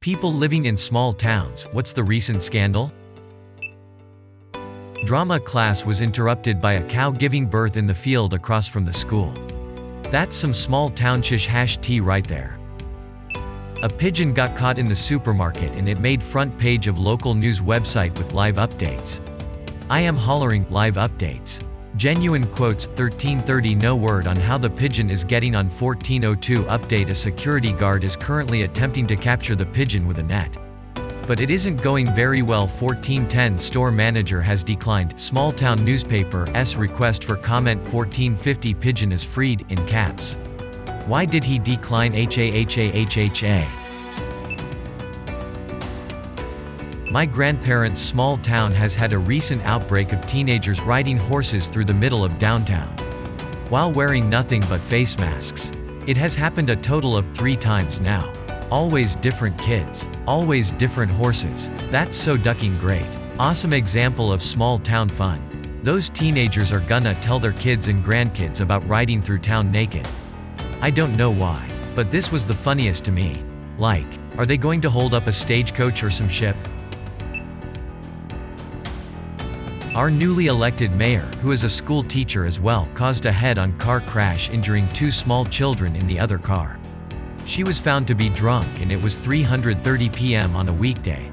People living in small towns, what's the recent scandal? Drama class was interrupted by a cow giving birth in the field across from the school. That's some small town tea right there. A pigeon got caught in the supermarket and it made front page of local news website with live updates. I am hollering, live updates. Genuine quotes, 1330. No word on how the pigeon is getting on. 1402 update. A security guard is currently attempting to capture the pigeon with a net. But it isn't going very well. 1410 store manager has declined small town newspaper's request for comment. 1450 pigeon is freed, in caps. Why did he decline? My grandparents' small town has had a recent outbreak of teenagers riding horses through the middle of downtown, while wearing nothing but face masks. It has happened a total of 3 times now. Always different kids. Always different horses. That's so ducking great. Awesome example of small town fun. Those teenagers are gonna tell their kids and grandkids about riding through town naked. I don't know why, but this was the funniest to me. Like, are they going to hold up a stagecoach or some ship? Our newly elected mayor, who is a school teacher as well, caused a head-on car crash injuring 2 small children in the other car. She was found to be drunk and it was 3:30 p.m. on a weekday.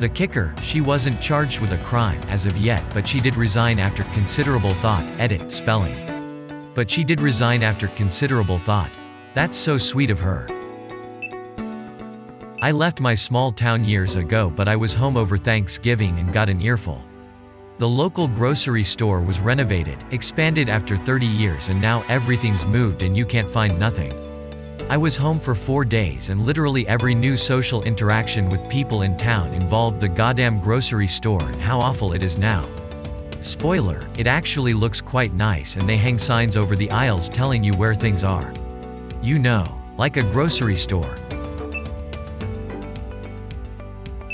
The kicker, she wasn't charged with a crime as of yet, but she did resign after considerable thought. Edit, spelling. But she did resign after considerable thought. That's so sweet of her. I left my small town years ago, but I was home over Thanksgiving and got an earful. The local grocery store was renovated, expanded after 30 years, and now everything's moved and you can't find nothing. I was home for 4 days and literally every new social interaction with people in town involved the goddamn grocery store and how awful it is now. Spoiler, it actually looks quite nice and they hang signs over the aisles telling you where things are. You know, like a grocery store.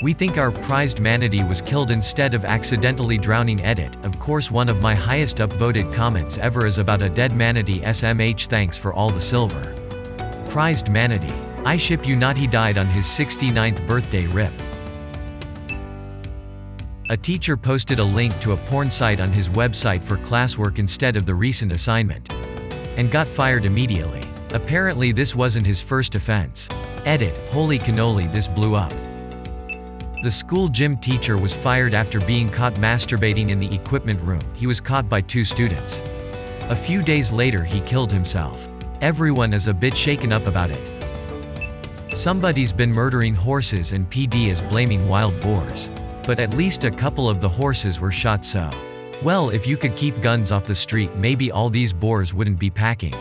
We think our prized manatee was killed instead of accidentally drowning. Edit, of course one of my highest upvoted comments ever is about a dead manatee. SMH, thanks for all the silver. Prized manatee. I ship you not. He died on his 69th birthday. RIP. A teacher posted a link to a porn site on his website for classwork instead of the recent assignment, and got fired immediately. Apparently this wasn't his first offense. Edit, holy cannoli, this blew up. The school gym teacher was fired after being caught masturbating in the equipment room. He was caught by 2 students. A few days later he killed himself. Everyone is a bit shaken up about it. Somebody's been murdering horses and PD is blaming wild boars. But at least a couple of the horses were shot, so well, if you could keep guns off the street, maybe all these boars wouldn't be packing.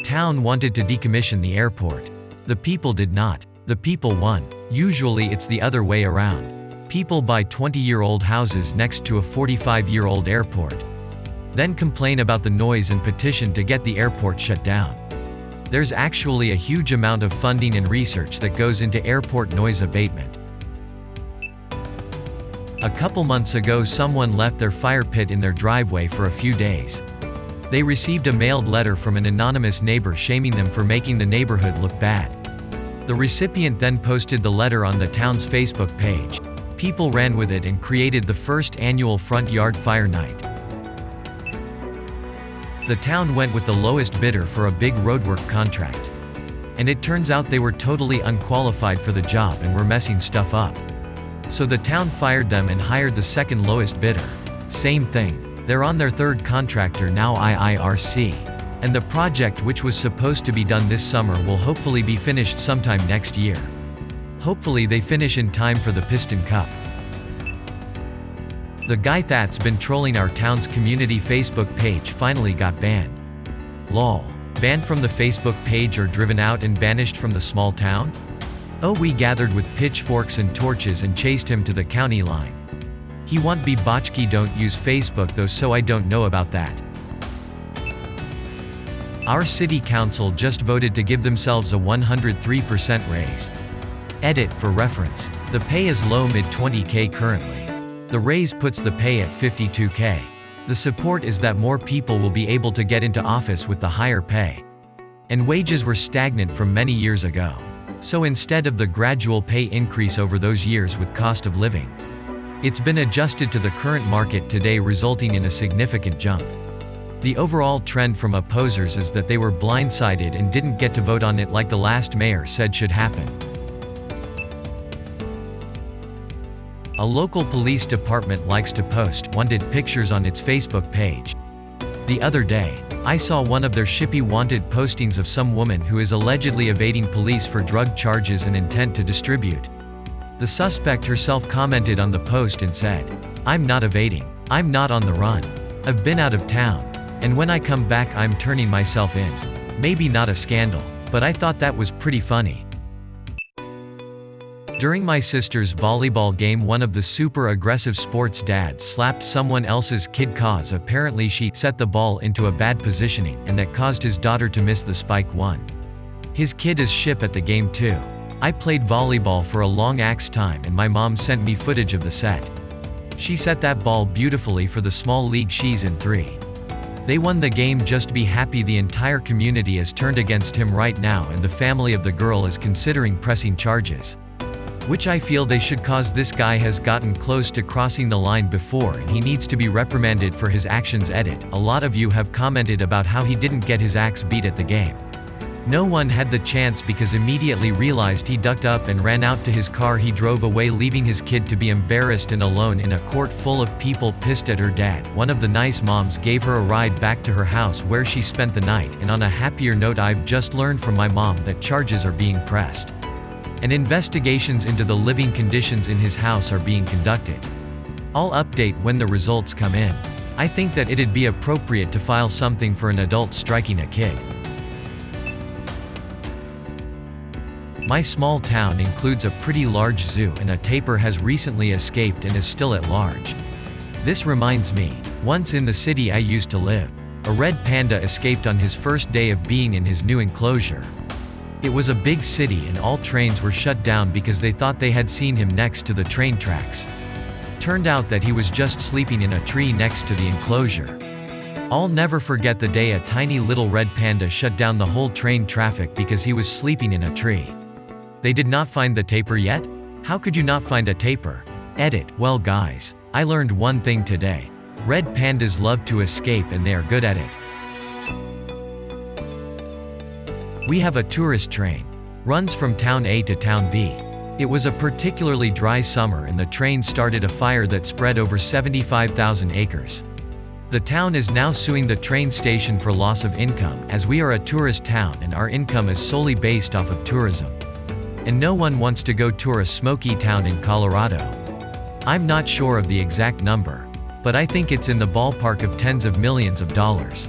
Town wanted to decommission the airport. The people did not. The people won. Usually it's the other way around. People buy 20-year-old houses next to a 45-year-old airport, then complain about the noise and petition to get the airport shut down. There's actually a huge amount of funding and research that goes into airport noise abatement. A couple months ago someone left their fire pit in their driveway for a few days. They received a mailed letter from an anonymous neighbor shaming them for making the neighborhood look bad. The recipient then posted the letter on the town's Facebook page. People ran with it and created the first annual front yard fire night. The town went with the lowest bidder for a big roadwork contract. And it turns out they were totally unqualified for the job and were messing stuff up. So the town fired them and hired the second lowest bidder. Same thing. They're on their 3rd contractor now, IIRC. And the project, which was supposed to be done this summer, will hopefully be finished sometime next year. Hopefully they finish in time for the Piston Cup. The guy that's been trolling our town's community Facebook page finally got banned. Lol. Banned from the Facebook page or driven out and banished from the small town? Oh, we gathered with pitchforks and torches and chased him to the county line. He won't be botchkey. Don't use Facebook though, so I don't know about that. Our city council just voted to give themselves a 103% raise. Edit, for reference. The pay is low, mid 20k currently. The raise puts the pay at 52k. The support is that more people will be able to get into office with the higher pay. And wages were stagnant from many years ago. So instead of the gradual pay increase over those years with cost of living, it's been adjusted to the current market today, resulting in a significant jump. The overall trend from opposers is that they were blindsided and didn't get to vote on it like the last mayor said should happen. A local police department likes to post wanted pictures on its Facebook page. The other day, I saw one of their shippy wanted postings of some woman who is allegedly evading police for drug charges and intent to distribute. The suspect herself commented on the post and said, "I'm not evading. I'm not on the run. I've been out of town. And when I come back I'm turning myself in." Maybe not a scandal, but I thought that was pretty funny. During my sister's volleyball game, one of the super aggressive sports dads slapped someone else's kid cause apparently she set the ball into a bad positioning and that caused his daughter to miss the spike one. His kid is ship at the game too. I played volleyball for a long axe time and my mom sent me footage of the set. She set that ball beautifully for the small league she's in 3. They won the game. Just be happy. The entire community is turned against him right now and the family of the girl is considering pressing charges. Which I feel they should, cause this guy has gotten close to crossing the line before and he needs to be reprimanded for his actions. Edit. A lot of you have commented about how he didn't get his axe beat at the game. No one had the chance because immediately realized he ducked up and ran out to his car. He drove away leaving his kid to be embarrassed and alone in a court full of people pissed at her dad. One of the nice moms gave her a ride back to her house where she spent the night. And on a happier note, I've just learned from my mom that charges are being pressed. And investigations into the living conditions in his house are being conducted. I'll update when the results come in. I think that it'd be appropriate to file something for an adult striking a kid. My small town includes a pretty large zoo and a tapir has recently escaped and is still at large. This reminds me, once in the city I used to live, a red panda escaped on his first day of being in his new enclosure. It was a big city and all trains were shut down because they thought they had seen him next to the train tracks. Turned out that he was just sleeping in a tree next to the enclosure. I'll never forget the day a tiny little red panda shut down the whole train traffic because he was sleeping in a tree. They did not find the tapir yet? How could you not find a tapir? Edit. Well guys, I learned one thing today. Red pandas love to escape and they are good at it. We have a tourist train. Runs from town A to town B. It was a particularly dry summer and the train started a fire that spread over 75,000 acres. The town is now suing the train station for loss of income as we are a tourist town and our income is solely based off of tourism. And no one wants to go tour a smoky town in Colorado. I'm not sure of the exact number, but I think it's in the ballpark of tens of millions of dollars.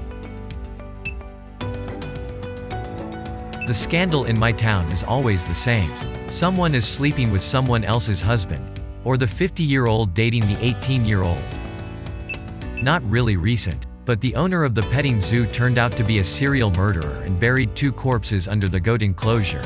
The scandal in my town is always the same. Someone is sleeping with someone else's husband, or the 50-year-old dating the 18-year-old. Not really recent, but the owner of the petting zoo turned out to be a serial murderer and buried 2 corpses under the goat enclosure.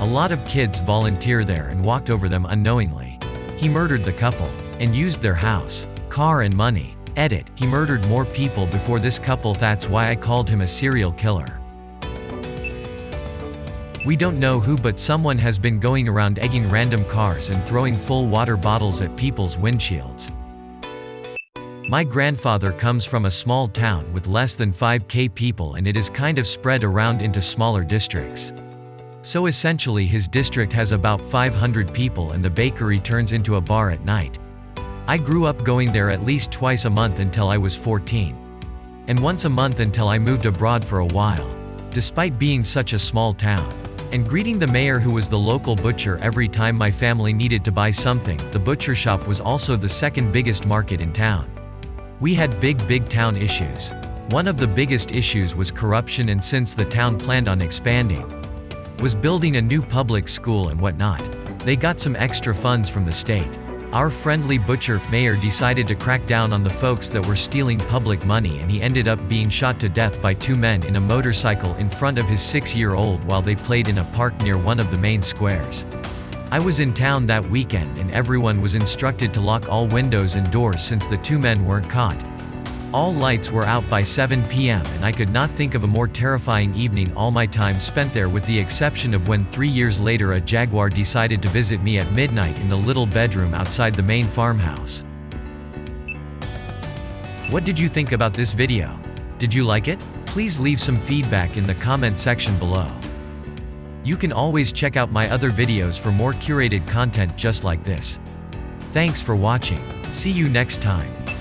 A lot of kids volunteer there and walked over them unknowingly. He murdered the couple, and used their house, car and money. Edit. He murdered more people before this couple. That's why I called him a serial killer. We don't know who, but someone has been going around egging random cars and throwing full water bottles at people's windshields. My grandfather comes from a small town with less than 5,000 people and it is kind of spread around into smaller districts. So essentially his district has about 500 people and the bakery turns into a bar at night. I grew up going there at least twice a month until I was 14. And once a month until I moved abroad for a while. Despite being such a small town. And greeting the mayor who was the local butcher every time my family needed to buy something. The butcher shop was also the second biggest market in town. We had big town issues. One of the biggest issues was corruption, and since the town planned on expanding, was building a new public school and whatnot, they got some extra funds from the state. Our friendly butcher mayor decided to crack down on the folks that were stealing public money, and he ended up being shot to death by 2 men in a motorcycle in front of his 6-year-old while they played in a park near one of the main squares. I was in town that weekend and everyone was instructed to lock all windows and doors since the 2 men weren't caught. All lights were out by 7 p.m. and I could not think of a more terrifying evening. All my time spent there, with the exception of when 3 years later a jaguar decided to visit me at midnight in the little bedroom outside the main farmhouse. What did you think about this video? Did you like it? Please leave some feedback in the comment section below. You can always check out my other videos for more curated content just like this. Thanks for watching. See you next time.